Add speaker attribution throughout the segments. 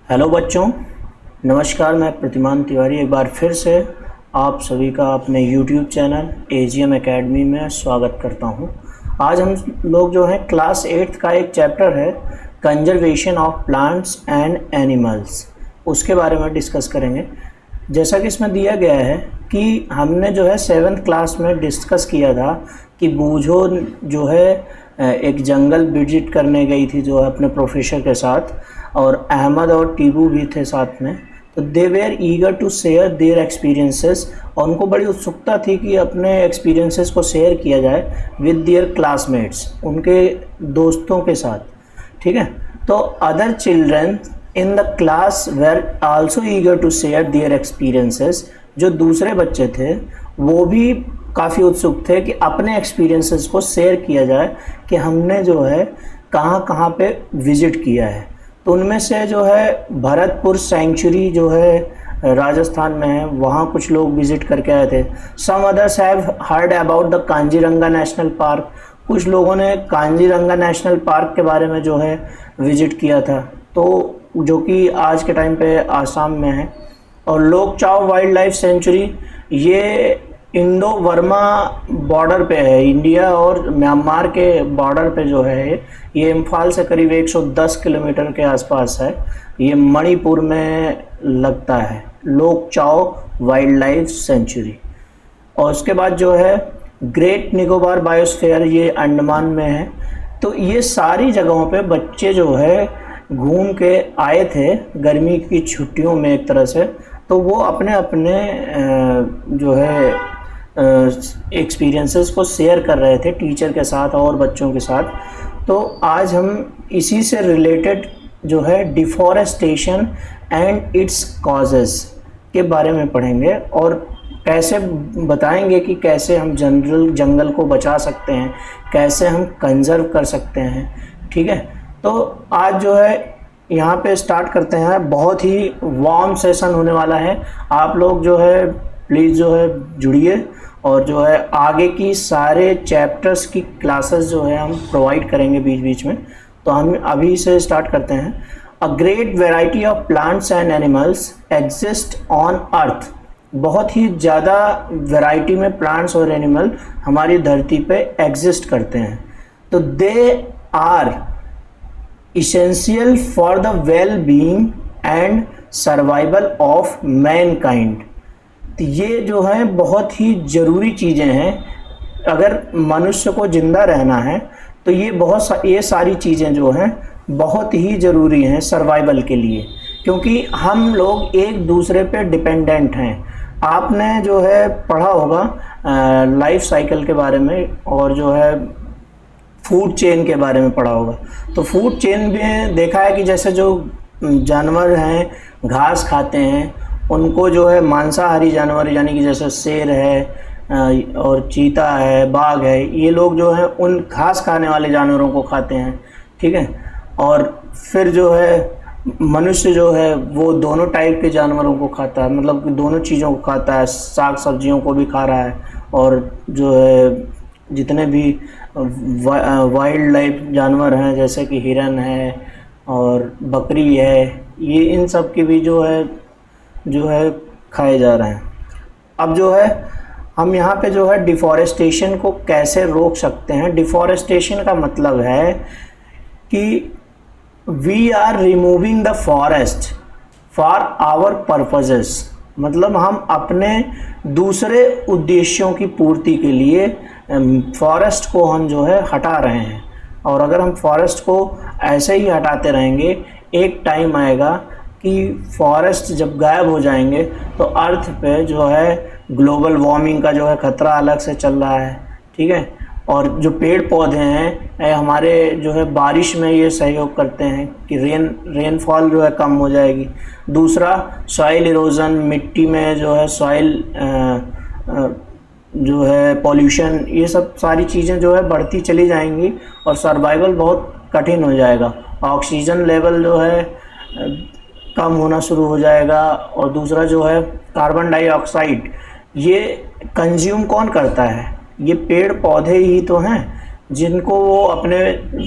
Speaker 1: Hello बच्चों, नमस्कार। मैं प्रतिमान तिवारी एक बार फिर से आप सभी का अपने YouTube चैनल AGM एकेडमी में स्वागत करता हूं। आज हम लोग जो है क्लास 8th का एक चैप्टर है conservation of plants and animals, उसके बारे में डिस्कस करेंगे। जैसा कि इसमें दिया गया है कि हमने जो है 7th क्लास में डिस्कस किया था कि बूझो जो है एक जंगल विजिट करने गई थी जो है अपने प्रोफेसर के साथ, और अहमद और टीबू भी थे साथ में। तो they were eager to share their experiences, और उनको बड़ी उत्सुकता थी कि अपने एक्सपीरियंसेस को शेयर किया जाए विद देयर क्लासमेट्स, उनके दोस्तों के साथ। ठीक है, तो other children in the class were also eager to share their experiences, जो दूसरे बच्चे थे वो भी काफ़ी उत्सुक थे कि अपने एक्सपीरियंसेस को शेयर किया जाए कि हमने जो है कहाँ कहाँ पे विज़िट किया है। तो उनमें से जो है भरतपुर सेंचुरी जो है राजस्थान में है, वहाँ कुछ लोग विज़िट करके आए थे। Some others have heard about the Kaziranga national park, कुछ लोगों ने कांजीरंगा नेशनल पार्क के बारे में जो है विज़िट किया था, तो जो कि आज के टाइम पे आसाम में है। और लोकचाव वाइल्ड लाइफ सेंचुरी ये इंडो वर्मा बॉर्डर पे है, इंडिया और म्यांमार के बॉर्डर पे जो है ये इम्फाल से करीब 110 किलोमीटर के आसपास है। ये मणिपुर में लगता है लोकचाव वाइल्ड लाइफ सेंचुरी। और उसके बाद जो है ग्रेट निकोबार बायोस्फीयर, ये अंडमान में है। तो ये सारी जगहों पे बच्चे जो है घूम के आए थे गर्मी की छुट्टियों में एक तरह से, तो वो अपने अपने जो है एक्सपीरियंसेस को शेयर कर रहे थे टीचर के साथ और बच्चों के साथ। तो आज हम इसी से रिलेटेड जो है डिफॉरेस्टेशन एंड इट्स कॉजेस के बारे में पढ़ेंगे, और कैसे बताएंगे कि कैसे हम जंगल को बचा सकते हैं, कैसे हम कंजर्व कर सकते हैं। ठीक है, तो आज जो है यहाँ पे स्टार्ट करते हैं। बहुत ही वार्म सेशन होने वाला है, आप लोग जो है प्लीज़ जो है जुड़िए, और जो है आगे की सारे चैप्टर्स की क्लासेस जो है हम प्रोवाइड करेंगे बीच बीच में। तो हम अभी से स्टार्ट करते हैं। A great variety of plants and animals exist on earth, बहुत ही ज़्यादा वैरायटी में प्लांट्स और एनिमल हमारी धरती पे एग्जिस्ट करते हैं। तो they are essential for the well-being and survival of mankind। तो ये जो है बहुत ही ज़रूरी चीज़ें हैं, अगर मनुष्य को ज़िंदा रहना है तो ये सारी चीज़ें जो हैं बहुत ही ज़रूरी हैं सर्वाइवल के लिए, क्योंकि हम लोग एक दूसरे पे डिपेंडेंट हैं। आपने जो है पढ़ा होगा लाइफ साइकिल के बारे में, और जो है फूड चेन के बारे में पढ़ा होगा। तो फूड चेन में देखा है कि जैसे जो जानवर हैं घास खाते हैं, उनको जो है मांसाहारी जानवर यानी कि जैसे शेर है और चीता है, बाघ है, ये लोग जो है उन घास खाने वाले जानवरों को खाते हैं। ठीक है, और फिर जो है मनुष्य जो है वो दोनों टाइप के जानवरों को खाता है, मतलब कि दोनों चीज़ों को खाता है, साग सब्जियों को भी खा रहा है, और जो है जितने भी वाइल्ड लाइफ जानवर हैं जैसे कि हिरन है और बकरी है, ये इन सब की भी जो है खाए जा रहे हैं। अब जो है हम यहाँ पे जो है डिफॉरेस्टेशन को कैसे रोक सकते हैं। डिफॉरेस्टेशन का मतलब है कि we are removing the forest for our purposes, मतलब हम अपने दूसरे उद्देश्यों की पूर्ति के लिए फॉरेस्ट को हम जो है हटा रहे हैं। और अगर हम फॉरेस्ट को ऐसे ही हटाते रहेंगे, एक टाइम आएगा कि फॉरेस्ट जब गायब हो जाएंगे तो अर्थ पे जो है ग्लोबल वार्मिंग का जो है ख़तरा अलग से चल रहा है। ठीक है, और जो पेड़ पौधे हैं हमारे जो है बारिश में ये सहयोग करते हैं कि रेनफॉल जो है कम हो जाएगी। दूसरा सॉइल इरोजन, मिट्टी में जो है सॉइल जो है पॉल्यूशन, ये सब सारी चीज़ें जो है बढ़ती चली जाएंगी और सर्वाइवल बहुत कठिन हो जाएगा। ऑक्सीजन लेवल जो है कम होना शुरू हो जाएगा। और दूसरा जो है कार्बन डाइऑक्साइड, ये कंज्यूम कौन करता है? ये पेड़ पौधे ही तो हैं जिनको वो अपने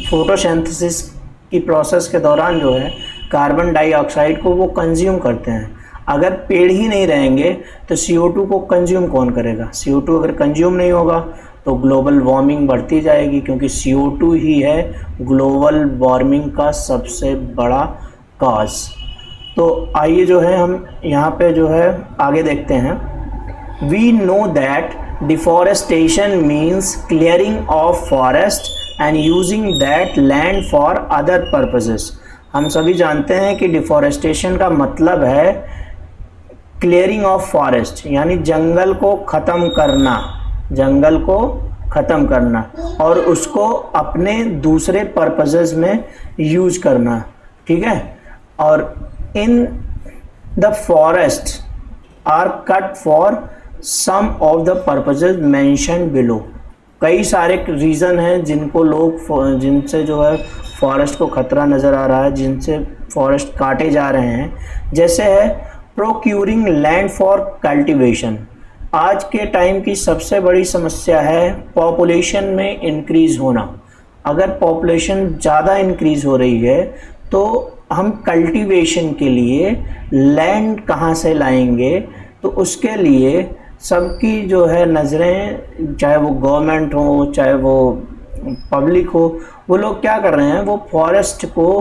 Speaker 1: फोटोसिंथेसिस की प्रोसेस के दौरान जो है कार्बन डाइऑक्साइड को वो कंज्यूम करते हैं। अगर पेड़ ही नहीं रहेंगे तो CO2 को कंज्यूम कौन करेगा? CO2 अगर कंज्यूम नहीं होगा तो ग्लोबल वार्मिंग बढ़ती जाएगी, क्योंकि CO2 ही है ग्लोबल वार्मिंग का सबसे बड़ा काज। तो आइए जो है हम यहाँ पे जो है आगे देखते हैं। We know that deforestation means clearing of forest and using that land for other purposes. हम सभी जानते हैं कि डिफॉरेस्टेशन का मतलब है क्लियरिंग ऑफ फॉरेस्ट, यानी जंगल को ख़त्म करना, जंगल को ख़त्म करना और उसको अपने दूसरे पर्पसेस में यूज करना, ठीक है। और in the forest are cut for some of the purposes mentioned below. कई सारे रीज़न हैं जिनको लोग, जिनसे जो है फॉरेस्ट को ख़तरा नज़र आ रहा है, जिनसे फॉरेस्ट काटे जा रहे हैं। जैसे है प्रोक्यूरिंग लैंड फॉर कल्टीवेशन। आज के टाइम की सबसे बड़ी समस्या है पॉपुलेशन में इंक्रीज़ होना। अगर पॉपुलेशन ज़्यादा इंक्रीज़ हो रही है तो हम कल्टीवेशन के लिए लैंड कहाँ से लाएंगे? तो उसके लिए सबकी जो है नज़रें, चाहे वो गवर्नमेंट हो चाहे वो पब्लिक हो, वो लोग क्या कर रहे हैं, वो फॉरेस्ट को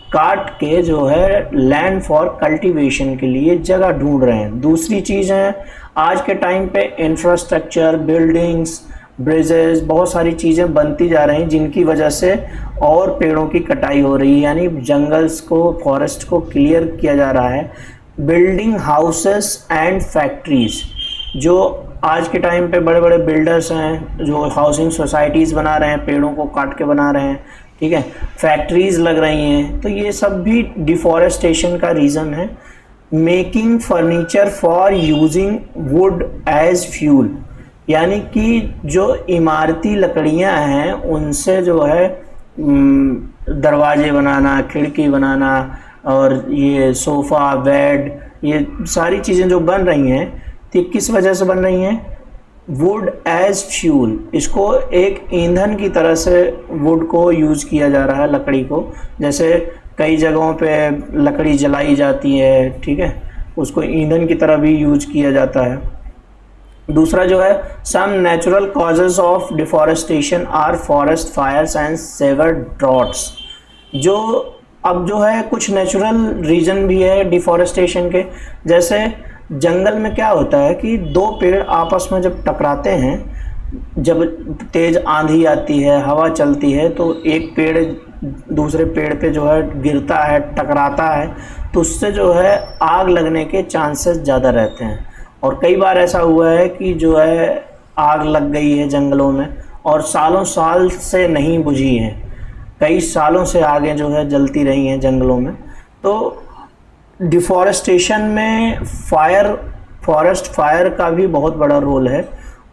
Speaker 1: काट के जो है लैंड फॉर कल्टीवेशन के लिए जगह ढूंढ रहे हैं। दूसरी चीज़ है आज के टाइम पे इंफ्रास्ट्रक्चर, बिल्डिंग्स, ब्रिजेस, बहुत सारी चीज़ें बनती जा रही हैं जिनकी वजह से और पेड़ों की कटाई हो रही है, यानी जंगल्स को, फॉरेस्ट को क्लियर किया जा रहा है। बिल्डिंग हाउसेस एंड फैक्ट्रीज़, जो आज के टाइम पे बड़े बड़े बिल्डर्स हैं जो हाउसिंग सोसाइटीज़ बना रहे हैं, पेड़ों को काट के बना रहे हैं, ठीक है, फैक्ट्रीज़ लग रही हैं, तो ये सब भी डिफॉरेस्टेशन का रीज़न है। Making furniture for using wood as fuel, यानी कि जो इमारती लकड़ियां हैं उनसे जो है दरवाजे बनाना, खिड़की बनाना और ये सोफ़ा, बेड, ये सारी चीज़ें जो बन रही हैं तो किस वजह से बन रही हैं? वुड एज फ्यूल, इसको एक ईंधन की तरह से वुड को यूज़ किया जा रहा है, लकड़ी को। जैसे कई जगहों पे लकड़ी जलाई जाती है, ठीक है, उसको ईंधन की तरह भी यूज किया जाता है। दूसरा जो है some natural causes of deforestation are forest fires and severe droughts. जो अब जो है कुछ नेचुरल रीजन भी है डिफॉरेस्टेशन के। जैसे जंगल में क्या होता है कि दो पेड़ आपस में जब टकराते हैं, जब तेज़ आंधी आती है, हवा चलती है, तो एक पेड़ दूसरे पेड़ पे जो है गिरता है, टकराता है, तो उससे जो है आग लगने के चांसेस ज़्यादा रहते हैं। और कई बार ऐसा हुआ है कि जो है आग लग गई है जंगलों में और सालों साल से नहीं बुझी है, कई सालों से आगे जो है जलती रही हैं जंगलों में। तो डिफॉरेस्टेशन में फॉरेस्ट फायर का भी बहुत बड़ा रोल है।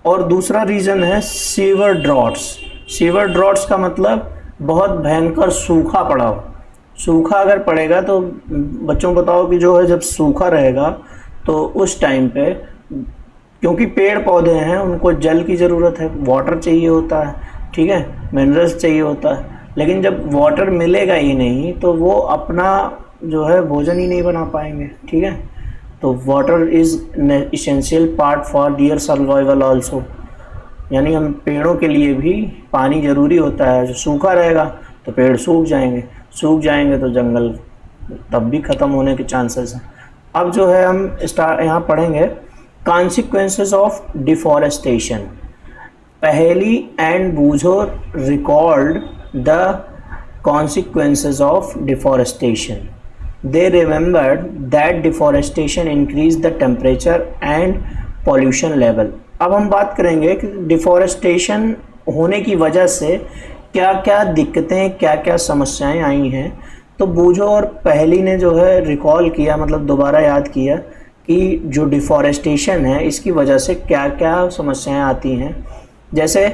Speaker 1: और दूसरा रीज़न है सीवर ड्रॉट्स। सीवर ड्रॉट्स का मतलब बहुत भयंकर सूखा पड़ा हो। सूखा अगर पड़ेगा तो बच्चों बताओ कि जो है जब सूखा रहेगा तो उस टाइम पे, क्योंकि पेड़ पौधे हैं उनको जल की ज़रूरत है, वाटर चाहिए होता है, ठीक है, मिनरल्स चाहिए होता है। लेकिन जब वाटर मिलेगा ही नहीं तो वो अपना जो है भोजन ही नहीं बना पाएंगे, ठीक है। तो water is essential part for their survival also, यानी हम पेड़ों के लिए भी पानी ज़रूरी होता है। जो सूखा रहेगा तो पेड़ सूख जाएंगे तो जंगल तब भी ख़त्म होने के चांसेस हैं। अब जो है हम यहाँ पढ़ेंगे consequences of deforestation. Paheli and Boojho record the consequences of deforestation. They remembered that deforestation increased the temperature and pollution level. अब हम बात करेंगे कि डिफॉरेस्टेशन होने की वजह से क्या क्या दिक्कतें, क्या क्या समस्याएं आई हैं। तो बूझो और पहेली ने जो है रिकॉल किया, मतलब दोबारा याद किया कि जो डिफॉरेस्टेशन है इसकी वजह से क्या क्या समस्याएं आती हैं। जैसे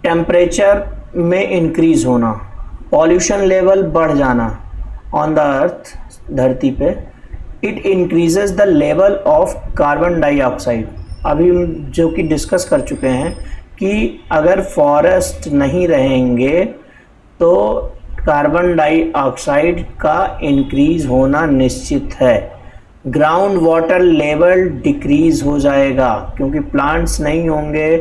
Speaker 1: टेम्परेचर में इंक्रीज़ होना, पॉल्यूशन लेवल बढ़ जाना ऑन द अर्थ, धरती पे। It increases the level of carbon dioxide. अभी जो कि डिस्कस कर चुके हैं कि अगर फॉरेस्ट नहीं रहेंगे तो कार्बन डाइऑक्साइड का इंक्रीज होना निश्चित है। ग्राउंड वाटर लेवल डिक्रीज हो जाएगा, क्योंकि प्लांट्स नहीं होंगे,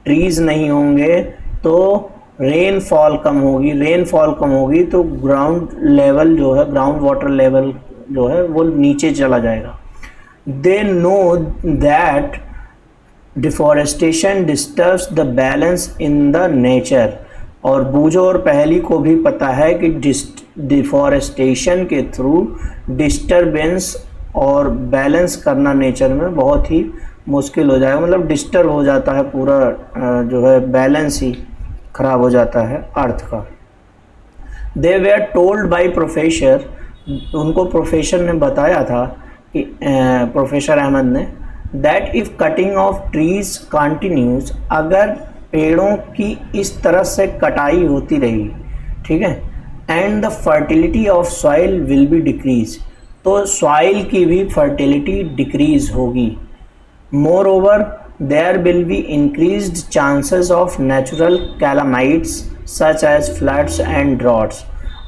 Speaker 1: ट्रीज नहीं होंगे तो रेनफॉल कम होगी, रेनफॉल कम होगी तो ग्राउंड लेवल जो है, ग्राउंड वाटर लेवल जो है वो नीचे चला जाएगा। They know that deforestation disturbs the balance in the nature, और बूझो और पहली को भी पता है कि डिफॉरेस्टेशन के थ्रू डिस्टरबेंस और बैलेंस करना नेचर में बहुत ही मुश्किल हो जाएगा, मतलब डिस्टर्ब हो जाता है पूरा जो है बैलेंस ही खराब हो जाता है अर्थ का। दे वेयर टोल्ड बाई प्रोफेसर, उनको प्रोफेसर ने बताया था कि प्रोफेसर अहमद ने, that if cutting of trees continues, अगर पेड़ों की इस तरह से कटाई होती रही, ठीक है, and the fertility of soil will be decrease, तो सॉइल की भी फर्टिलिटी डिक्रीज होगी। Moreover there will be increased chances of natural calamities such as floods and droughts,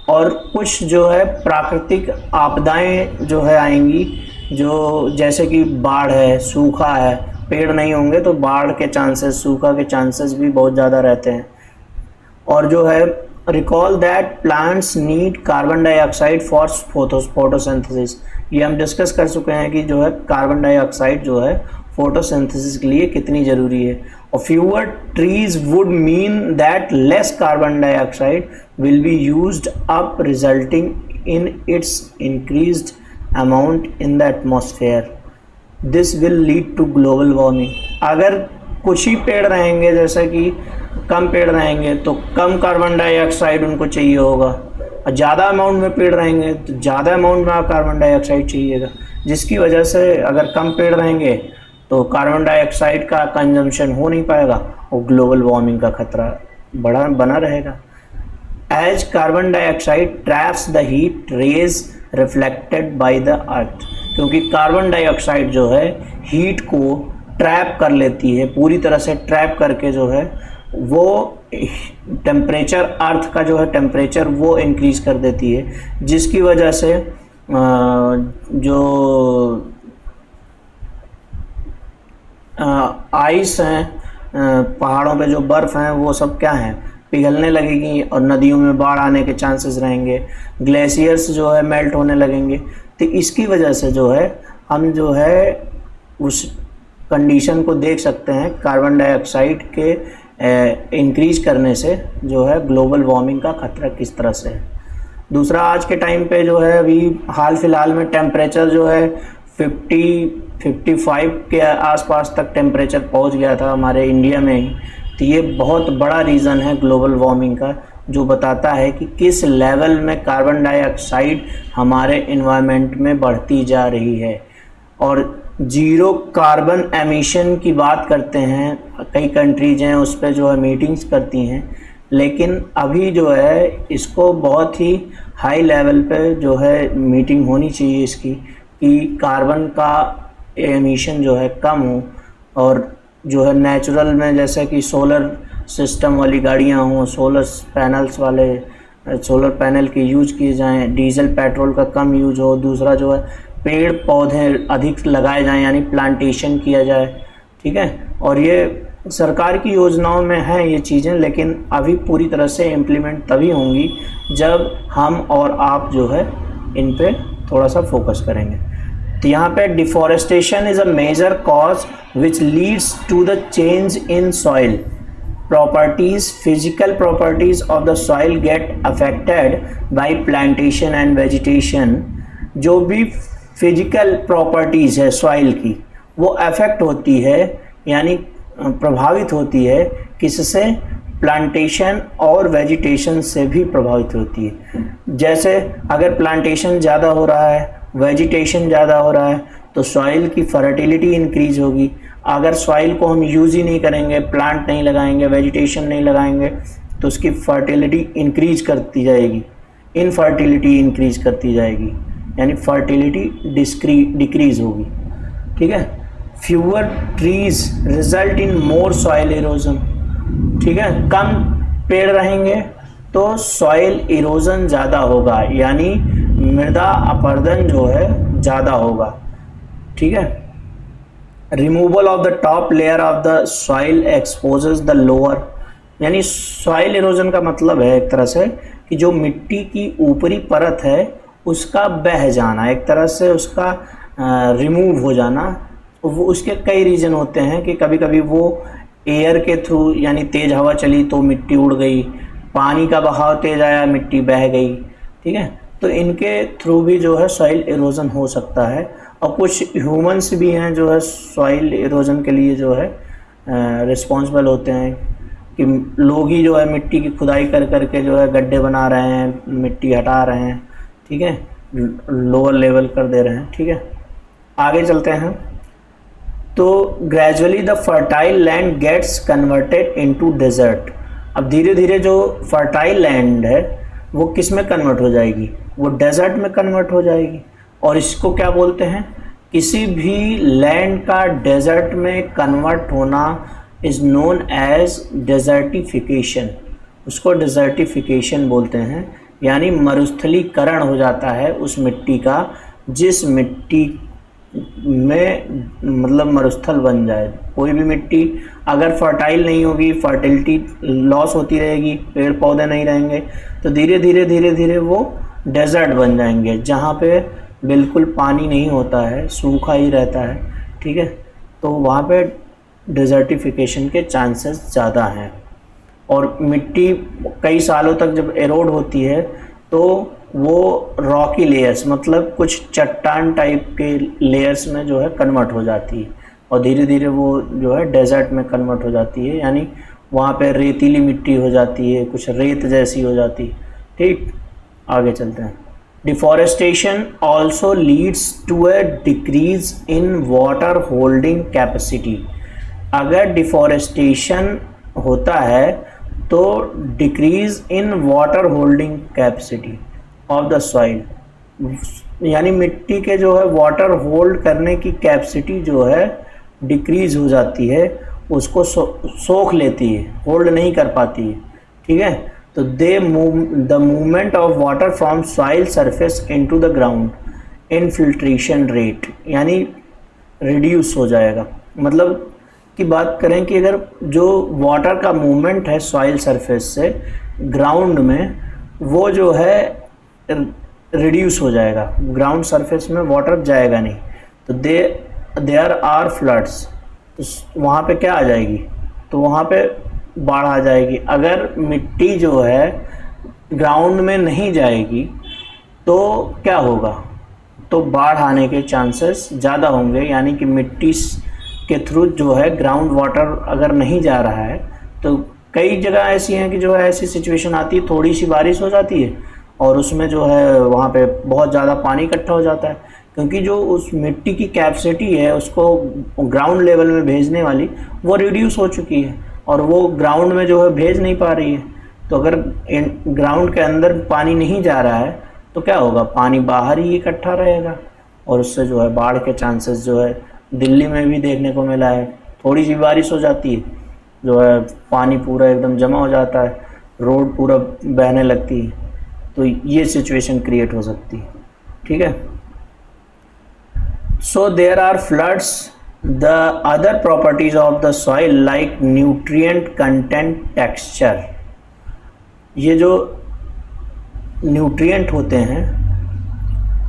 Speaker 1: और कुछ जो है प्राकृतिक आपदाएं जो है आएंगी, जो जैसे कि बाढ़ है, सूखा है, पेड़ नहीं होंगे तो बाढ़ के चांसेस, सूखा के चांसेस भी बहुत ज़्यादा रहते हैं। और जो है recall that plants need carbon dioxide for photosynthesis, ये हम डिस्कस कर चुके हैं कि जो है कार्बन डाइऑक्साइड जो है फोटोसिंथेसिस के लिए कितनी ज़रूरी है। और fewer trees would mean that less carbon dioxide will be used up resulting in its increased amount in the atmosphere, this will lead to global warming. अगर कुछ ही पेड़ रहेंगे, जैसे कि कम पेड़ रहेंगे तो कम कार्बन डाइऑक्साइड उनको चाहिए होगा, और ज़्यादा अमाउंट में पेड़ रहेंगे तो ज़्यादा अमाउंट में कार्बन डाइऑक्साइड चाहिएगा, जिसकी वजह से अगर कम पेड़ रहेंगे तो कार्बन डाइऑक्साइड का कंजम्पशन हो नहीं पाएगा और ग्लोबल वार्मिंग का खतरा बना रहेगा। As carbon dioxide traps the heat rays reflected by the earth, क्योंकि कार्बन डाइऑक्साइड जो है हीट को ट्रैप कर लेती है, पूरी तरह से ट्रैप करके जो है वो टेम्परेचर, अर्थ का जो है टेम्परेचर वो इंक्रीज कर देती है, जिसकी वजह से जो आइस हैं, पहाड़ों पे जो बर्फ़ हैं वो सब क्या हैं, पिघलने लगेगी और नदियों में बाढ़ आने के चांसेस रहेंगे, ग्लेशियर्स जो है मेल्ट होने लगेंगे। तो इसकी वजह से जो है हम जो है उस कंडीशन को देख सकते हैं, कार्बन डाइऑक्साइड के इंक्रीज करने से जो है ग्लोबल वार्मिंग का खतरा किस तरह से है। दूसरा, आज के टाइम पे जो है अभी हाल फिलहाल में टेम्परेचर जो है 50-55 के आसपास तक टेम्परेचर पहुंच गया था हमारे इंडिया में ही। तो ये बहुत बड़ा रीज़न है ग्लोबल वार्मिंग का, जो बताता है कि किस लेवल में कार्बन डाइऑक्साइड हमारे इन्वायरमेंट में बढ़ती जा रही है। और ज़ीरो कार्बन एमिशन की बात करते हैं, कई कंट्रीज हैं उस पर जो है मीटिंग्स करती हैं, लेकिन अभी जो है इसको बहुत ही हाई लेवल पे जो है मीटिंग होनी चाहिए इसकी, कि कार्बन का एमिशन जो है कम हो, और जो है नेचुरल में जैसे कि सोलर सिस्टम वाली गाड़ियां हों, सोलर पैनल के यूज किए जाएं, डीजल पेट्रोल का कम यूज हो। दूसरा जो है पेड़ पौधे अधिक लगाए जाएं, यानी प्लांटेशन किया जाए, ठीक है। और ये सरकार की योजनाओं में हैं ये चीज़ें, लेकिन अभी पूरी तरह से इम्प्लीमेंट तभी होंगी जब हम और आप जो है इन पे थोड़ा सा फोकस करेंगे। तो यहाँ पे deforestation is a major cause which leads to the change in soil properties, physical properties of the soil get affected by plantation and vegetation. जो भी फिजिकल प्रॉपर्टीज़ है सॉइल की वो अफेक्ट होती है, यानी प्रभावित होती है, किससे? प्लांटेशन और वेजिटेशन से भी प्रभावित होती है। जैसे अगर प्लांटेशन ज़्यादा हो रहा है, वेजिटेशन ज़्यादा हो रहा है, तो सॉइल की फर्टिलिटी इंक्रीज होगी। अगर सॉइल को हम यूज़ ही नहीं करेंगे, प्लांट नहीं लगाएंगे, वेजिटेशन नहीं लगाएंगे, तो उसकी फर्टिलिटी इंक्रीज करती जाएगी, इनफर्टिलिटी इंक्रीज करती जाएगी, यानी फर्टिलिटी डिक्रीज होगी, ठीक है। Fewer trees result in more soil erosion, ठीक है। कम पेड़ रहेंगे तो सॉइल इरोजन ज़्यादा होगा, यानी मृदा अपरदन जो है ज़्यादा होगा। ठीक है। Removal of the top layer of the soil exposes the lower, यानी सॉइल इरोजन का मतलब है एक तरह से कि जो मिट्टी की ऊपरी परत है उसका बह जाना, एक तरह से उसका रिमूव हो जाना। वो उसके कई रीज़न होते हैं कि कभी कभी वो एयर के थ्रू, यानी तेज़ हवा चली तो मिट्टी उड़ गई, पानी का बहाव तेज आया मिट्टी बह गई। ठीक है, तो इनके थ्रू भी जो है सॉइल इरोजन हो सकता है। और कुछ ह्यूमंस भी हैं जो है सॉइल इरोजन के लिए जो है रिस्पॉन्सिबल होते हैं, कि लोग ही जो है मिट्टी की खुदाई कर करके जो है गड्ढे बना रहे हैं, मिट्टी हटा रहे हैं। ठीक है, लोअर लेवल कर दे रहे हैं। ठीक है, आगे चलते हैं। तो gradually the fertile land gets converted into desert. अब धीरे धीरे जो फर्टाइल लैंड है वो किस में कन्वर्ट हो जाएगी, वो डेजर्ट में कन्वर्ट हो जाएगी। और इसको क्या बोलते हैं, किसी भी लैंड का डेजर्ट में कन्वर्ट होना इज़ नोन एज डेजर्टिफिकेशन। उसको डेजर्टिफिकेशन बोलते हैं, यानी मरुस्थलीकरण हो जाता है उस मिट्टी का जिस मिट्टी में मतलब मरुस्थल बन जाए। कोई भी मिट्टी अगर फर्टाइल नहीं होगी, फर्टिलिटी लॉस होती रहेगी, पेड़ पौधे नहीं रहेंगे, तो धीरे धीरे वो डेजर्ट बन जाएंगे जहाँ पे बिल्कुल पानी नहीं होता है, सूखा ही रहता है। ठीक है, तो वहाँ पे डेजर्टिफिकेशन के चांसेस ज़्यादा हैं। और मिट्टी कई सालों तक जब एरोड होती है तो वो रॉकी लेयर्स, मतलब कुछ चट्टान टाइप के लेयर्स में जो है कन्वर्ट हो जाती है, और धीरे धीरे वो जो है डेजर्ट में कन्वर्ट हो जाती है, यानी वहाँ पे रेतीली मिट्टी हो जाती है, कुछ रेत जैसी हो जाती है। ठीक, आगे चलते हैं। Deforestation also leads to a decrease in water holding capacity. अगर डिफॉरेस्टेशन होता है तो decrease in water holding capacity of the soil, यानी मिट्टी के जो है वाटर होल्ड करने की कैपेसिटी जो है डिक्रीज हो जाती है, उसको सोख लेती है, होल्ड नहीं कर पाती है। ठीक है, तो the movement of water from soil surface into the ground infiltration rate, यानी रिड्यूस हो जाएगा। मतलब की बात करें कि अगर जो वाटर का मूवमेंट है सॉइल सरफेस से ग्राउंड में, वो जो है रिड्यूस हो जाएगा, ग्राउंड सरफेस में वाटर जाएगा नहीं, तो देयर आर फ्लड्स, तो वहाँ पे क्या आ जाएगी, तो वहाँ पे बाढ़ आ जाएगी। अगर मिट्टी जो है ग्राउंड में नहीं जाएगी तो क्या होगा, तो बाढ़ आने के चांसेस ज़्यादा होंगे, यानी कि मिट्टी के थ्रू जो है ग्राउंड वाटर अगर नहीं जा रहा है, तो कई जगह ऐसी हैं कि जो है ऐसी सिचुएशन आती है, थोड़ी सी बारिश हो जाती है और उसमें जो है वहाँ पे बहुत ज़्यादा पानी इकट्ठा हो जाता है, क्योंकि जो उस मिट्टी की कैपेसिटी है उसको ग्राउंड लेवल में भेजने वाली वो रिड्यूस हो चुकी है, और वो ग्राउंड में जो है भेज नहीं पा रही है। तो अगर ग्राउंड के अंदर पानी नहीं जा रहा है तो क्या होगा, पानी बाहर ही इकट्ठा रहेगा, और उससे जो है बाढ़ के चांसेस जो है दिल्ली में भी देखने को मिला है। थोड़ी सी बारिश हो जाती है जो है पानी पूरा एकदम जमा हो जाता है, रोड पूरा बहने लगती है, तो ये सिचुएशन क्रिएट हो सकती है। ठीक है, so there are floods. The other properties of the soil like nutrient content, texture, ये जो न्यूट्रिएंट होते हैं,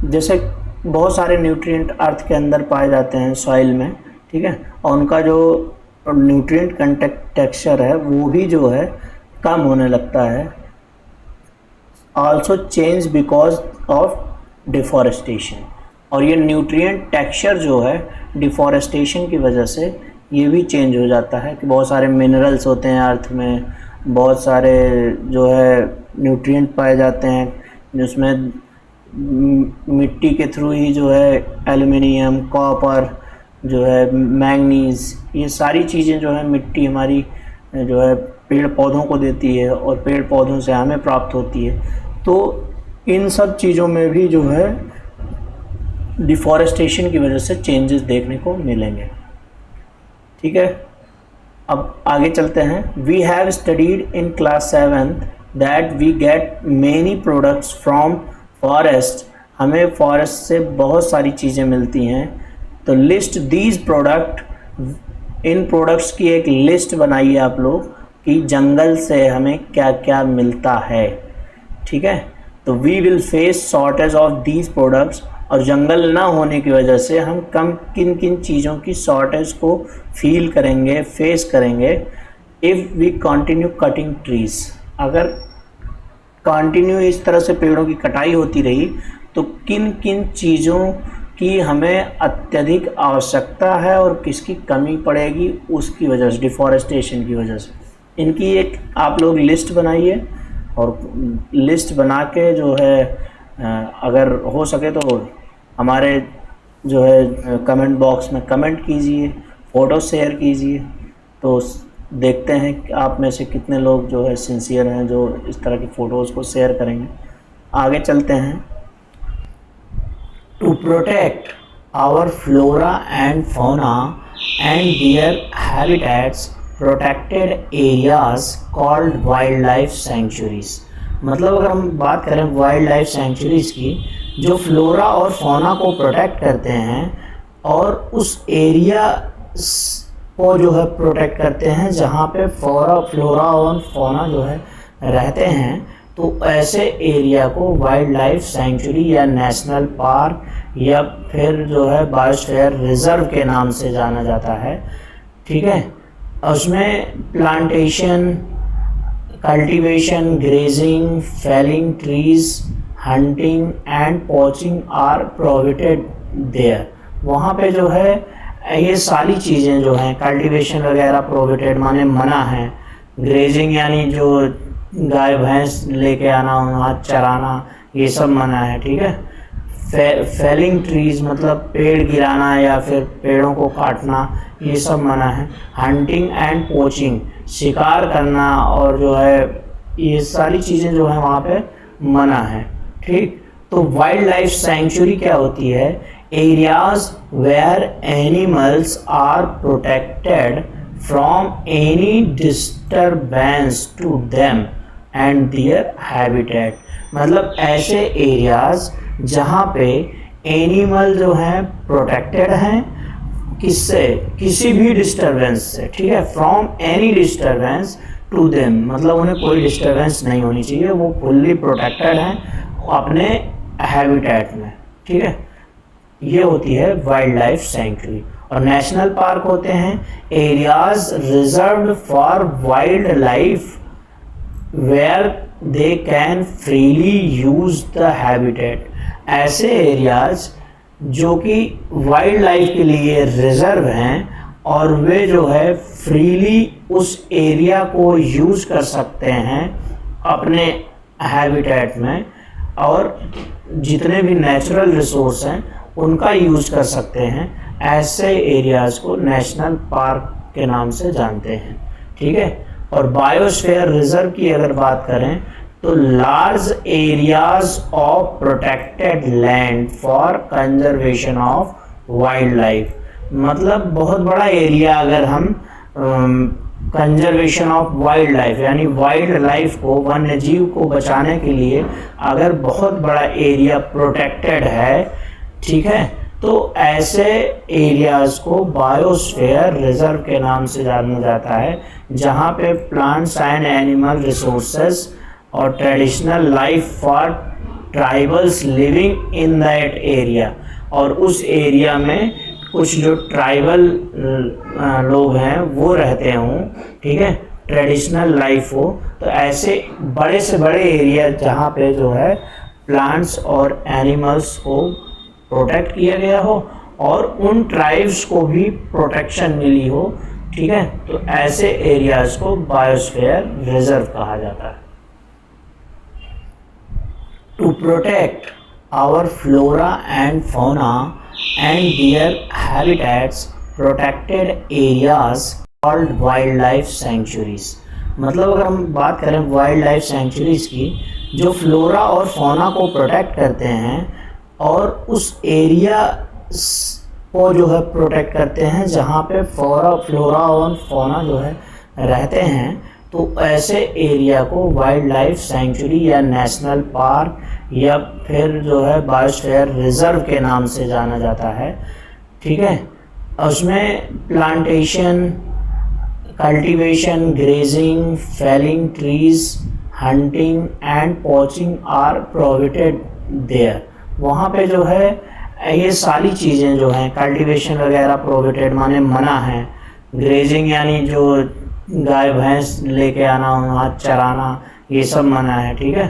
Speaker 1: जैसे बहुत सारे न्यूट्रिएंट अर्थ के अंदर पाए जाते हैं सॉइल में। ठीक है, और उनका जो न्यूट्रिएंट कंटेंट टेक्सचर है वो भी जो है कम होने लगता है। Also change because of deforestation, और ये न्यूट्रिएंट टेक्सचर जो है डिफॉरेस्टेशन की वजह से ये भी चेंज हो जाता है, कि बहुत सारे मिनरल्स होते हैं अर्थ में, बहुत सारे जो है न्यूट्रिएंट पाए जाते हैं, जिसमें मिट्टी के थ्रू ही जो है एल्युमिनियम, कॉपर, जो है मैंगनीज़, ये सारी चीज़ें जो है मिट्टी हमारी जो है पेड़ पौधों को देती है और पेड़ पौधों से हमें प्राप्त होती है। तो इन सब चीज़ों में भी जो है डिफॉरेस्टेशन की वजह से चेंजेस देखने को मिलेंगे। ठीक है, अब आगे चलते हैं। We have studied in class 7 that we get many products from forest, हमें फॉरेस्ट से बहुत सारी चीज़ें मिलती हैं। तो लिस्ट दीज प्रोडक्ट, इन प्रोडक्ट्स की एक लिस्ट बनाइए आप लोग कि जंगल से हमें क्या क्या मिलता है, ठीक है। तो we will face shortage of these products, और जंगल ना होने की वजह से हम किन किन चीज़ों की शॉर्टेज को फील करेंगे, फेस करेंगे। If we continue cutting trees, अगर कंटिन्यू इस तरह से पेड़ों की कटाई होती रही तो किन किन चीज़ों की हमें अत्यधिक आवश्यकता है और किसकी कमी पड़ेगी उसकी वजह से, डिफॉरेस्टेशन की वजह से। इनकी एक आप लोग लिस्ट बनाइए, और लिस्ट बना के जो है अगर हो सके तो हमारे जो है कमेंट बॉक्स में कमेंट कीजिए, फ़ोटो शेयर कीजिए। तो देखते हैं कि आप में से कितने लोग जो है सिंसियर हैं जो इस तरह की फ़ोटोज़ को शेयर करेंगे। आगे चलते हैं। To protect our flora and fauna and their habitats, protected areas called wild life sanctuaries. मतलब अगर हम बात करें वाइल्ड लाइफ सेंचुरीज़ की, जो फ्लोरा और फौना को प्रोटेक्ट करते हैं और उस एरिया को जो है प्रोटेक्ट करते हैं जहाँ पे फ्लोरा और फौना जो है रहते हैं, तो ऐसे एरिया को वाइल्ड लाइफ सेंचुरी या नेशनल पार्क या फिर जो है बायोस्फीयर रिजर्व के नाम से जाना जाता है, ठीक है। उसमें plantation, cultivation, grazing, felling trees, hunting and poaching are prohibited there. वहाँ पे जो है ये सारी चीज़ें जो हैं, कल्टीवेशन वगैरह प्रोहिबिटेड माने मना है, ग्रेजिंग यानी जो गाय भैंस लेके आना वहाँ चराना ये सब मना है, ठीक है। फेलिंग ट्रीज मतलब पेड़ गिराना या फिर पेड़ों को काटना ये सब मना है। हंटिंग एंड पोचिंग शिकार करना और जो है ये सारी चीज़ें जो है वहाँ पे मना है, ठीक। तो वाइल्ड लाइफ सेंचुरी क्या होती है? Areas where animals are protected from any disturbance to them and their habitat. मतलब ऐसे एरियाज जहाँ पे एनिमल जो हैं प्रोटेक्टेड हैं, किससे? किसी भी डिस्टर्बेंस से, ठीक है। From any disturbance to them मतलब उन्हें कोई डिस्टर्बेंस नहीं होनी चाहिए, वो फुल्ली प्रोटेक्टेड हैं अपने हैबिटेट में, ठीक है। ये होती है वाइल्ड लाइफ सेंचुरी। और नेशनल पार्क होते हैं areas reserved for wild life where they can freely use the habitat. ऐसे एरियाज जो कि वाइल्ड लाइफ के लिए रिजर्व हैं और वे जो है फ्रीली उस एरिया को यूज कर सकते हैं अपने हैबिटेट में, और जितने भी नेचुरल रिसोर्स हैं उनका यूज कर सकते हैं। ऐसे एरियाज को नेशनल पार्क के नाम से जानते हैं, ठीक है। और बायोस्फीयर रिजर्व की अगर बात करें तो large areas of protected land for conservation of wild life. मतलब बहुत बड़ा एरिया अगर हम कंजर्वेशन ऑफ वाइल्ड लाइफ यानी वाइल्ड लाइफ को, वन्य जीव को बचाने के लिए अगर बहुत बड़ा एरिया प्रोटेक्टेड है, ठीक है, तो ऐसे एरियाज को बायोस्फीयर रिजर्व के नाम से जाना जाता है, जहाँ पे प्लांट्स एंड एनिमल रिसोर्सेज और traditional life for tribals living in that area. और उस एरिया में कुछ जो ट्राइबल लोग हैं वो रहते हों, ठीक है, ट्रेडिशनल लाइफ हो। तो ऐसे बड़े से बड़े एरिया जहाँ पे जो है प्लांट्स और एनिमल्स को प्रोटेक्ट किया गया हो और उन ट्राइब्स को भी प्रोटेक्शन मिली हो, ठीक है, तो ऐसे एरियाज को बायोस्फीयर रिजर्व कहा जाता है। To protect our flora and fauna and their habitats, protected areas called wild life sanctuaries. मतलब अगर हम बात करें वाइल्ड लाइफ सेंचुरीज की, जो फ्लोरा और फौना को प्रोटेक्ट करते हैं और उस एरिया को जो है प्रोटेक्ट करते हैं जहाँ पे फ्लोरा और फौना जो है रहते हैं, तो ऐसे एरिया को वाइल्ड लाइफ सेंचुरी या नेशनल पार्क या फिर जो है बायोस्फीयर रिजर्व के नाम से जाना जाता है। ठीक है, उसमें plantation, cultivation, grazing, felling trees, hunting and poaching are prohibited there. वहाँ पे जो है ये सारी चीज़ें जो हैं, कल्टीवेशन वगैरह प्रोहिबिटेड माने मना है, ग्रेजिंग यानी जो गाय भैंस लेके आना वहाँ चराना ये सब मना है। ठीक है,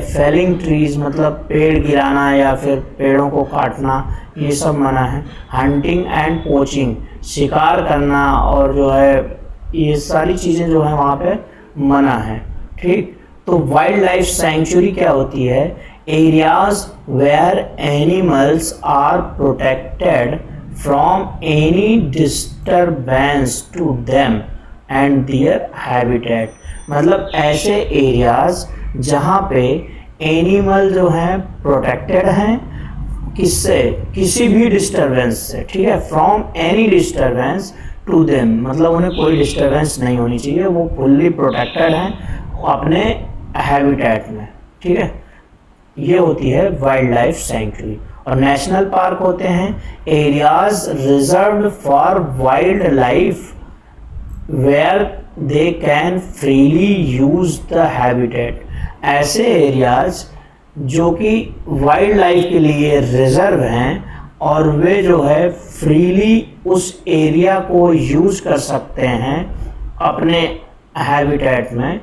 Speaker 1: फेलिंग ट्रीज मतलब पेड़ गिराना या फिर पेड़ों को काटना ये सब मना है। हंटिंग एंड पोचिंग शिकार करना और जो है ये सारी चीज़ें जो है वहाँ पे मना है। ठीक, तो वाइल्ड लाइफ सेंचुरी क्या होती है? Areas where animals are protected from any disturbance to them and their habitat. मतलब ऐसे एरियाज जहाँ पे एनिमल जो हैं प्रोटेक्टेड हैं, किससे? किसी भी डिस्टर्बेंस से। ठीक है, from any disturbance to them मतलब उन्हें कोई डिस्टर्बेंस नहीं होनी चाहिए, वो फुल्ली प्रोटेक्टेड हैं अपने हैबिटेट में। ठीक है, ये होती है वाइल्ड लाइफ सेंचुरी। और नेशनल पार्क होते हैं areas reserved for wild life where they can freely use the habitat. ऐसे एरियाज जो कि वाइल्ड लाइफ के लिए रिजर्व हैं और वे जो है फ्रीली उस एरिया को यूज कर सकते हैं अपने हैबिटेट में,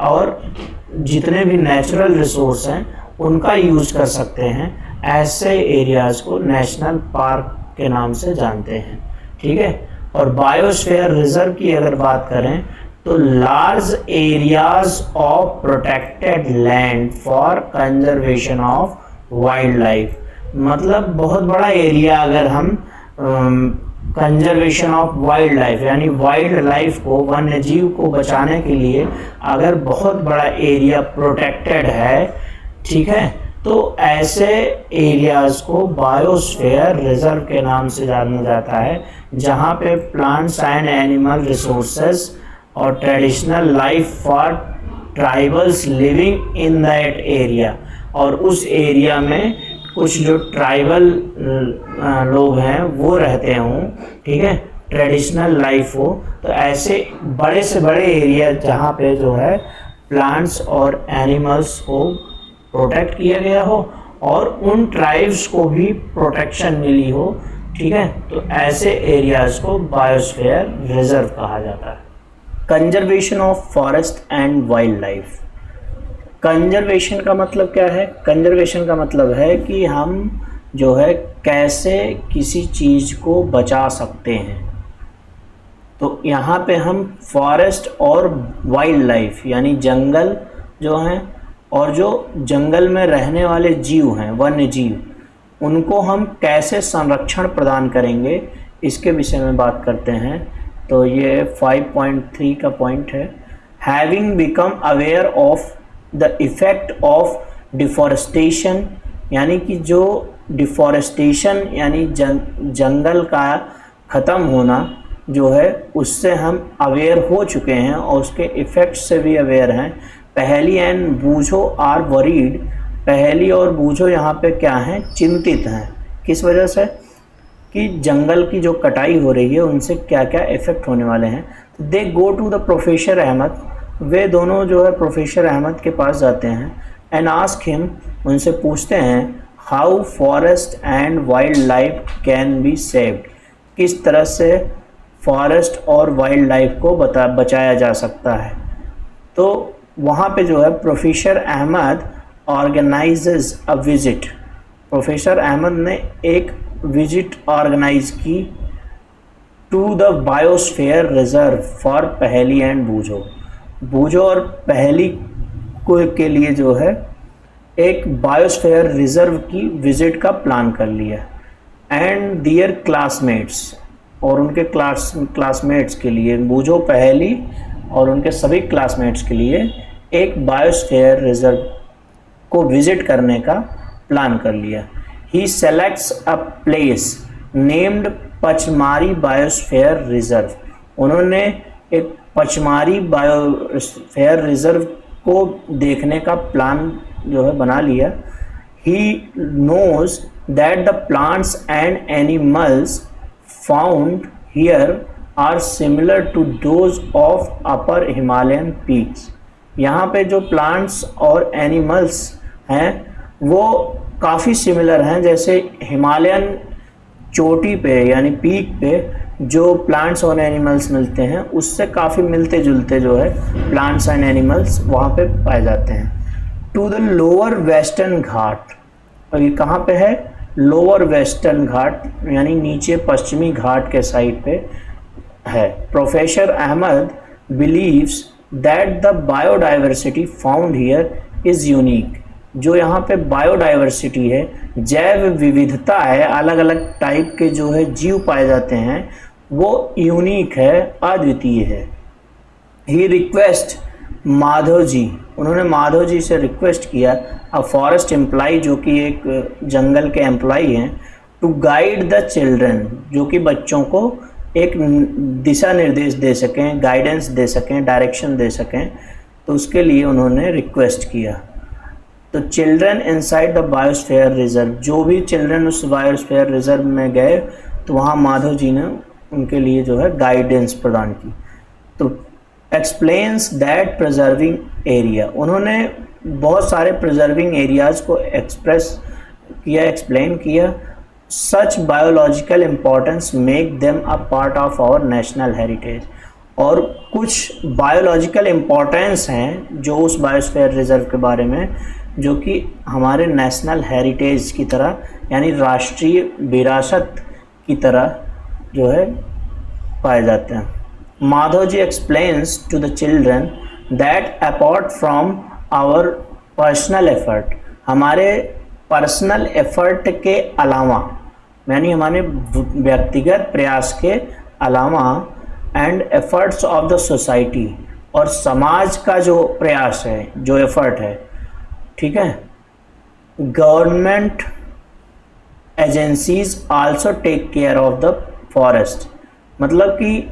Speaker 1: और जितने भी नेचुरल रिसोर्स हैं उनका यूज कर सकते हैं। ऐसे एरियाज को नेशनल पार्क के नाम से जानते हैं। ठीक है, और बायोस्फीयर रिजर्व की अगर बात करें तो large areas of protected land for conservation of wild life. मतलब बहुत बड़ा एरिया अगर हम कंजर्वेशन ऑफ वाइल्ड लाइफ यानी वाइल्ड लाइफ को, वन्य जीव को बचाने के लिए अगर बहुत बड़ा एरिया प्रोटेक्टेड है, ठीक है, तो ऐसे एरियाज को बायोस्फीयर रिजर्व के नाम से जाना जाता है, जहाँ पे प्लांट्स एंड एनिमल रिसोर्सेज और traditional life for tribals living in that area, और उस एरिया में कुछ जो ट्राइबल लोग हैं वो रहते हों, ठीक है, ट्रेडिशनल लाइफ हो। तो ऐसे बड़े से बड़े एरिया जहाँ पे जो है प्लांट्स और एनिमल्स को प्रोटेक्ट किया गया हो और उन ट्राइब्स को भी प्रोटेक्शन मिली हो, ठीक है, तो ऐसे एरियाज को बायोस्फीयर रिजर्व कहा जाता है। Conservation of forest and wild life. Conservation का मतलब क्या है? कंजर्वेशन का मतलब है कि हम जो है कैसे किसी चीज़ को बचा सकते हैं। तो यहाँ पे हम फॉरेस्ट और वाइल्ड लाइफ यानी जंगल जो हैं और जो जंगल में रहने वाले जीव हैं, वन्य जीव, उनको हम कैसे संरक्षण प्रदान करेंगे इसके विषय में बात करते हैं। तो ये 5.3 का पॉइंट है। Having become aware of the effect of deforestation, यानी कि जो डिफॉरेस्टेशन यानी जंगल का ख़त्म होना जो है उससे हम अवेयर हो चुके हैं और उसके इफ़ेक्ट से भी अवेयर हैं। पहली एंड बूझो आर वरीड, पहली और बूझो यहाँ पे क्या हैं? चिंतित हैं। किस वजह से? कि जंगल की जो कटाई हो रही है उनसे क्या क्या इफ़ेक्ट होने वाले हैं। तो they go to the professor Ahmad, वे दोनों जो है प्रोफेसर अहमद के पास जाते हैं एंड आस्क हिम, उनसे पूछते हैं how forest and wild life can be saved, किस तरह से फॉरेस्ट और वाइल्ड लाइफ को बचाया जा सकता है। तो वहाँ पे जो है professor Ahmed organizes a visit, professor Ahmed ने एक विजिट ऑर्गेनाइज की to the biosphere reserve for Paheli and Boojho. Boojho और पहली को के लिए जो है एक बायोस्फीयर रिजर्व की विजिट का प्लान कर लिया एंड दियर क्लासमेट्स, और उनके क्लासमेट्स के लिए, बूझो पहली और उनके सभी क्लासमेट्स के लिए एक बायोस्फीयर रिजर्व को विजिट करने का प्लान कर लिया। He selects a place named Pachmarhi biosphere reserve, उन्होंने एक पचमारी बायोस्फीयर रिजर्व को देखने का प्लान जो है बना लिया। He knows that the plants and animals found here are similar to those of upper Himalayan peaks। यहाँ पे जो प्लांट्स और एनिमल्स हैं वो काफ़ी सिमिलर हैं, जैसे हिमालयन चोटी पे यानी पीक पे जो प्लांट्स और एनिमल्स मिलते हैं उससे काफ़ी मिलते जुलते जो है प्लांट्स एंड एनिमल्स वहाँ पे पाए जाते हैं। टू द लोअर वेस्टर्न घाट, और ये कहाँ पे है? लोअर वेस्टर्न घाट यानी नीचे पश्चिमी घाट के साइड पे है। Professor Ahmed believes that the biodiversity found here is unique. जो यहाँ पे बायोडाइवर्सिटी है, जैव विविधता है, अलग अलग टाइप के जो है जीव पाए जाते हैं, वो यूनिक है, अद्वितीय है। ही रिक्वेस्ट माधव जी, उन्होंने माधव जी से रिक्वेस्ट किया, अ फॉरेस्ट एम्प्लॉई जो कि एक जंगल के एम्प्लॉई हैं, टू गाइड द चिल्ड्रन, जो कि बच्चों को एक दिशा निर्देश दे सकें, गाइडेंस दे सकें, डायरेक्शन दे सकें, तो उसके लिए उन्होंने रिक्वेस्ट किया। तो children inside the biosphere reserve, जो भी चिल्ड्रन उस बायोस्फीयर रिजर्व में गए तो वहाँ माधव जी ने उनके लिए जो है गाइडेंस प्रदान की। तो एक्सप्लेन्स दैट प्रिजर्विंग एरिया, उन्होंने बहुत सारे प्रिजर्विंग एरियाज़ को एक्सप्लेन किया। Such biological importance make them a part of our national heritage, और कुछ बायोलॉजिकल इम्पोर्टेंस हैं जो उस बायोस्फीयर रिजर्व के बारे में जो कि हमारे नेशनल हेरिटेज की तरह यानी राष्ट्रीय विरासत की तरह जो है पाए जाते हैं। Madhav ji explains to the children that apart from our personal effort, हमारे पर्सनल एफर्ट के अलावा यानी हमारे व्यक्तिगत प्रयास के अलावा and efforts of the society, और समाज का जो प्रयास है, जो एफर्ट है, ठीक है, government agencies also take care of the forest, मतलब कि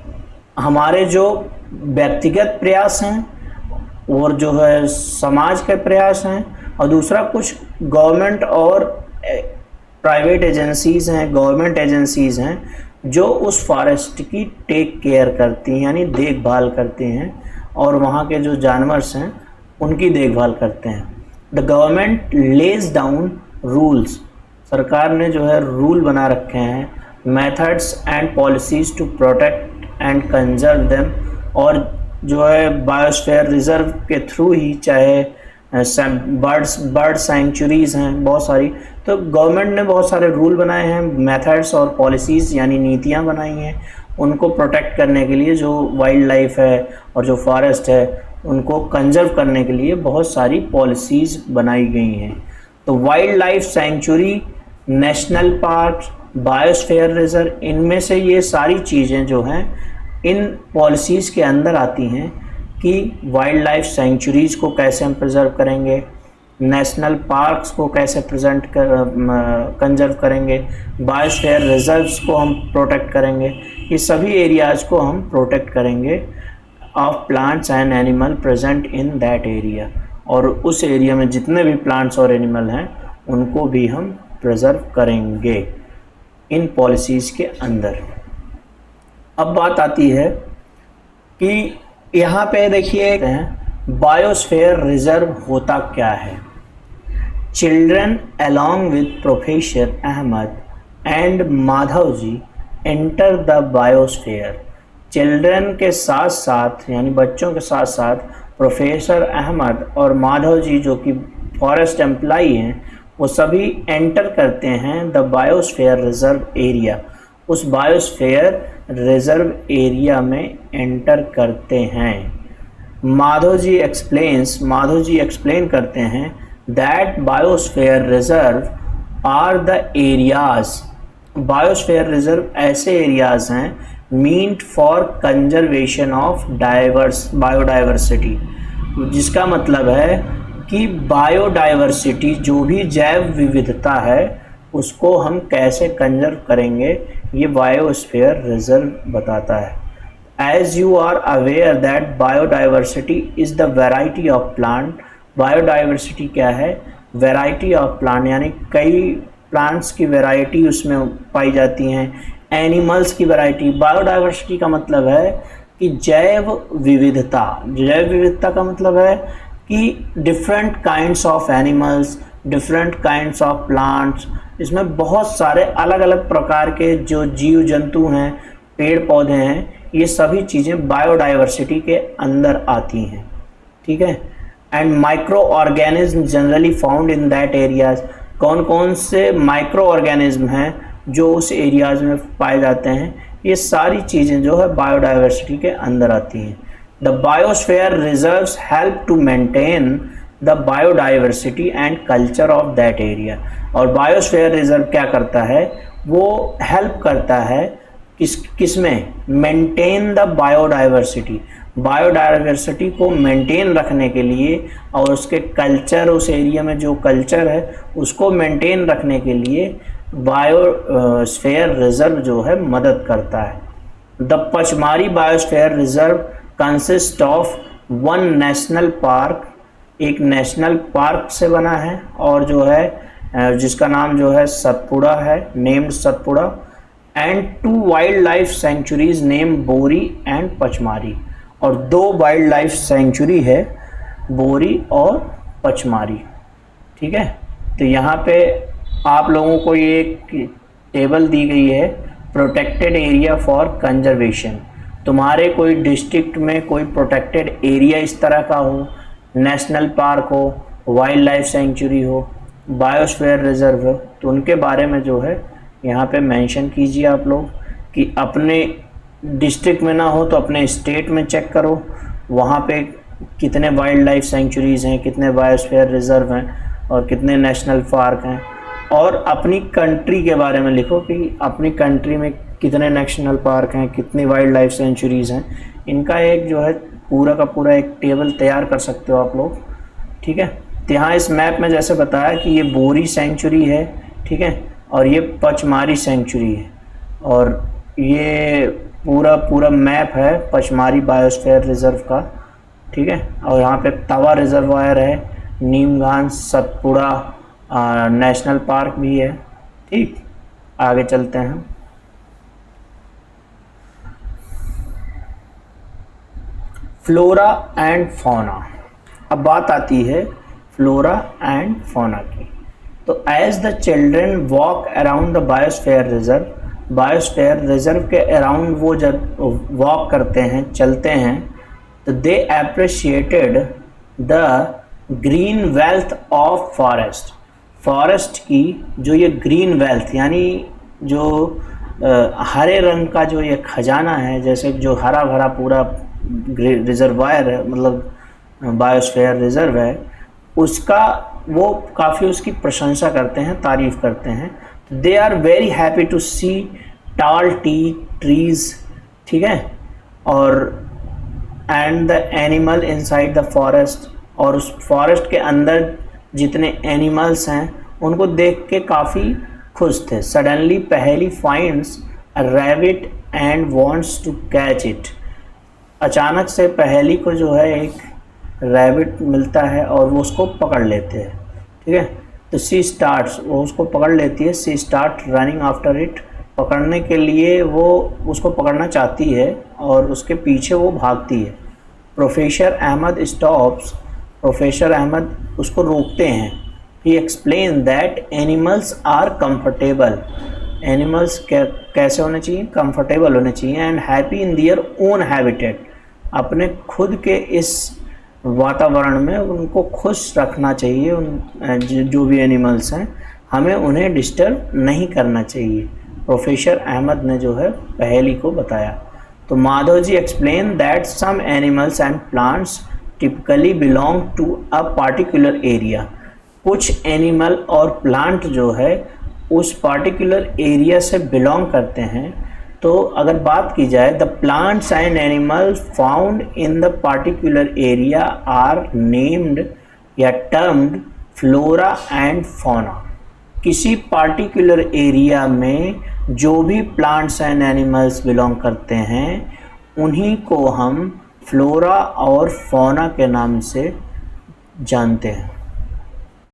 Speaker 1: हमारे जो व्यक्तिगत प्रयास हैं और जो है समाज के प्रयास हैं, और दूसरा कुछ गवर्नमेंट और प्राइवेट एजेंसीज़ हैं, गवर्नमेंट एजेंसीज़ हैं जो उस फॉरेस्ट की टेक केयर करती हैं यानी देखभाल करती हैं, और वहाँ के जो जानवर्स हैं उनकी देखभाल करते हैं। The government lays down rules, सरकार ने जो है रूल बना रखे हैं, methods and policies to protect and conserve them, और जो है बायोस्फीयर रिजर्व के थ्रू ही चाहे बर्ड सेंचुरीज़ हैं बहुत सारी, तो गवर्नमेंट ने बहुत सारे रूल बनाए हैं, मेथड्स और पॉलिसीज़ यानी नीतियाँ बनाई हैं उनको प्रोटेक्ट करने के लिए, जो वाइल्ड लाइफ है और जो फॉरेस्ट है उनको कंजर्व करने के लिए बहुत सारी पॉलिसीज़ बनाई गई हैं। तो wild life sanctuary, national park, biosphere reserve, इनमें से ये सारी चीज़ें जो हैं इन पॉलिसीज़ के अंदर आती हैं कि वाइल्ड लाइफ सेंचुरीज़ को कैसे हम प्रिजर्व करेंगे, नेशनल पार्क्स को कैसे कंजर्व करेंगे, बायोस्फीयर रिजर्व्स को हम प्रोटेक्ट करेंगे, ये सभी एरियाज़ को हम प्रोटेक्ट करेंगे of plants and animal present in that area, और उस एरिया में जितने भी प्लांट्स और एनिमल हैं उनको भी हम प्रिजर्व करेंगे इन पॉलिसीज़ के अंदर। अब बात आती है कि यहाँ पे देखिए बायोस्फीयर रिजर्व होता क्या है। Children along with professor Ahmed and Madhav ji enter the biosphere, children के साथ साथ यानी बच्चों के साथ साथ प्रोफेसर अहमद और माधव जी जो कि फॉरेस्ट एम्प्लॉई हैं वो सभी एंटर करते हैं द बायोस्फीयर रिजर्व एरिया, उस बायोस्फीयर रिजर्व एरिया में एंटर करते हैं। माधव जी एक्सप्लेन करते हैं that biosphere reserve are the areas, biosphere reserve ऐसे एरियाज हैं meant for conservation of biodiversity, जिसका मतलब है कि बायोडाइवर्सिटी जो भी जैव विविधता है उसको हम कैसे कंजर्व करेंगे, ये बायोस्फीयर रिजर्व बताता है। As you are aware that biodiversity is the variety of plant, biodiversity क्या है, variety of plant यानी कई plants की variety उसमें पाई जाती हैं, animals की variety। biodiversity का मतलब है कि जैव विविधता, जैव विविधता का मतलब है कि different kinds of animals, different kinds of plants, इसमें बहुत सारे अलग अलग प्रकार के जो जीव जंतु हैं, पेड़ पौधे हैं, ये सभी चीज़ें बायोडाइवर्सिटी के अंदर आती हैं, ठीक है। And micro organism generally found in that areas, कौन कौन से माइक्रो ऑर्गेनिज्म हैं जो उस एरियाज में पाए जाते हैं, ये सारी चीज़ें जो है बायोडाइवर्सिटी के अंदर आती हैं। The biosphere reserves help to maintain the biodiversity and culture of that area. और बायोस्फीयर रिजर्व क्या करता है, वो हेल्प करता है किस में, मेंटेन द बायोडाइवर्सिटी, बायोडाइवर्सिटी को मेंटेन रखने के लिए और उसके कल्चर, उस एरिया में जो कल्चर है उसको मेंटेन रखने के लिए बायोस्फीयर रिजर्व जो है मदद करता है। The Pachmarhi biosphere reserve consist of one national park, एक नेशनल पार्क से बना है और जो है जिसका नाम जो है सतपुड़ा है, named Satpura, and 2 wild life centuries name बोरी एंड पचमारी, और 2 वाइल्ड लाइफ सेंचुरी है, बोरी और पचमारी, ठीक है। तो यहाँ पे आप लोगों को ये एक टेबल दी गई है, प्रोटेक्टेड एरिया फॉर कंजर्वेशन। तुम्हारे कोई डिस्ट्रिक्ट में कोई प्रोटेक्टेड एरिया इस तरह का हो, नेशनल पार्क हो, वाइल्ड लाइफ सेंचुरी हो, बायोस्फीयर रिजर्व हो, तो उनके बारे में जो है यहाँ पे मेंशन कीजिए आप लोग कि अपने डिस्ट्रिक्ट में ना हो तो अपने स्टेट में चेक करो, वहाँ पे कितने वाइल्ड लाइफ सेंचुरीज़ हैं, कितने बायोस्फीयर रिजर्व हैं और कितने नेशनल पार्क हैं, और अपनी कंट्री के बारे में लिखो कि अपनी कंट्री में कितने नेशनल पार्क हैं, कितनी वाइल्ड लाइफ सेंचुरीज़ हैं। इनका एक जो है पूरा का पूरा एक टेबल तैयार कर सकते हो आप लोग, ठीक है। तो यहाँ इस मैप में जैसे बताया कि ये बोरी सेंचुरी है, ठीक है, और ये पचमारी सेंचुरी है, और ये पूरा मैप है पचमारी बायोस्फीयर रिजर्व का, ठीक है। और यहाँ पे तवा रिजर्वायर है, नीमघान सतपुड़ा नेशनल पार्क भी है, ठीक। आगे चलते हैं। फ्लोरा एंड फौना, अब बात आती है फ्लोरा एंड फौना की। तो as the children walk around the biosphere reserve, biosphere reserve के अराउंड वो जब वॉक करते हैं, चलते हैं, तो they appreciated the green wealth of forest, forest की जो ये ग्रीन वेल्थ यानी जो हरे रंग का जो ये खजाना है, जैसे जो हरा भरा पूरा रिजर्वायर है, मतलब बायोस्फीयर रिजर्व है, उसका वो काफ़ी उसकी प्रशंसा करते हैं, तारीफ़ करते हैं। They are very happy to see tall trees, ठीक है, और and the animal inside the forest, और उस फॉरेस्ट के अंदर जितने एनिमल्स हैं उनको देख के काफ़ी खुश थे। Suddenly Paheli finds a rabbit and wants to catch it, अचानक से पहेली को जो है एक रैबिट मिलता है और वो उसको पकड़ लेते हैं, ठीक है। तो सी स्टार्ट्स, वो उसको पकड़ लेती है, सी स्टार्ट रनिंग आफ्टर इट, पकड़ने के लिए वो उसको पकड़ना चाहती है और उसके पीछे वो भागती है। Professor Ahmad stops, professor Ahmad उसको रोकते हैं। He explain that animals are comfortable, animals कैसे होने चाहिए, कंफर्टेबल होने चाहिए, and happy in their own habitat, अपने खुद के इस वातावरण में उनको खुश रखना चाहिए। उन जो भी एनिमल्स हैं हमें उन्हें डिस्टर्ब नहीं करना चाहिए, प्रोफेसर अहमद ने जो है पहेली को बताया। तो Madhav ji explain that some animals and plants typically belong to a particular area, कुछ एनिमल और प्लांट जो है उस पार्टिकुलर एरिया से बिलोंग करते हैं। तो अगर बात की जाए, the plants and animals found in the particular area are named या टर्म्ड फ्लोरा एंड फौना, किसी पार्टिकुलर एरिया में जो भी प्लांट्स एंड एनिमल्स बिलोंग करते हैं उन्हीं को हम फ्लोरा और फौना के नाम से जानते हैं।